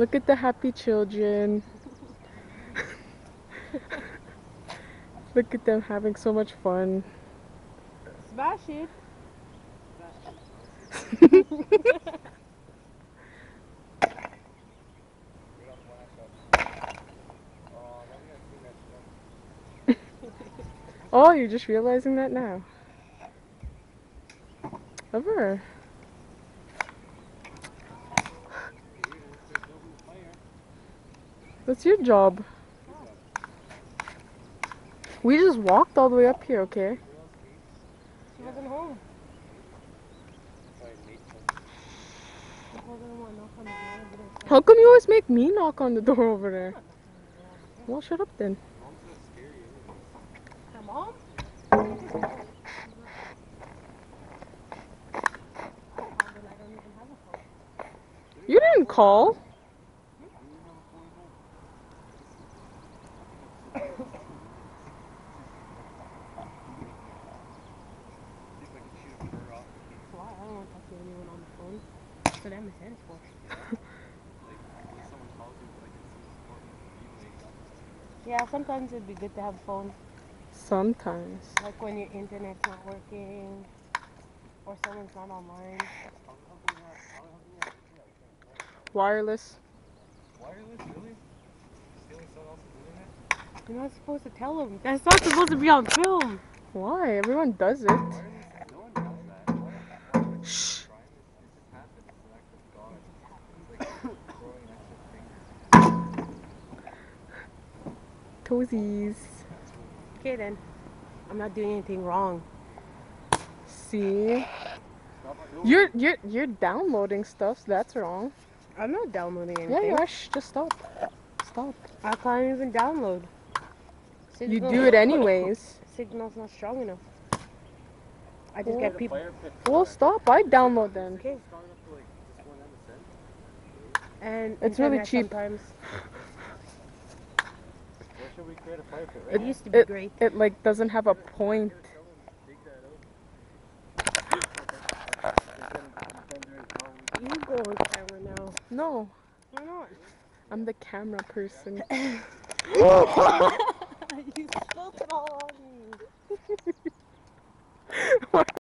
Look at the happy children. Look at them having so much fun. Smash it. Oh, you're just realizing that now. Ever. That's your job. We just walked all the way up here, okay? She wasn't home. How come you always make me knock on the door over there? Well, shut up then. Her mom? You didn't call. Why? I don't want to talk to anyone on the phone. So that makes sense for. Yeah, sometimes it'd be good to have a phone. Sometimes. Like when your internet's not working or someone's not online. Wireless. You're not supposed to tell them. That's not supposed to be on film. Why? Everyone does it. Shh. Toesies. Okay then. I'm not doing anything wrong. See? You're downloading stuff, so that's wrong. I'm not downloading anything. Yeah, you are. Shh, just stop. Stop. I can't even download. You do it anyways. Signal's not strong enough. I just get people. Well, stop. I download them. Okay. And It's really internet cheap. sometimes. It used to be great. It like doesn't have a point. You go on camera now. No, Why not? I'm the camera person. You spilled it all on me.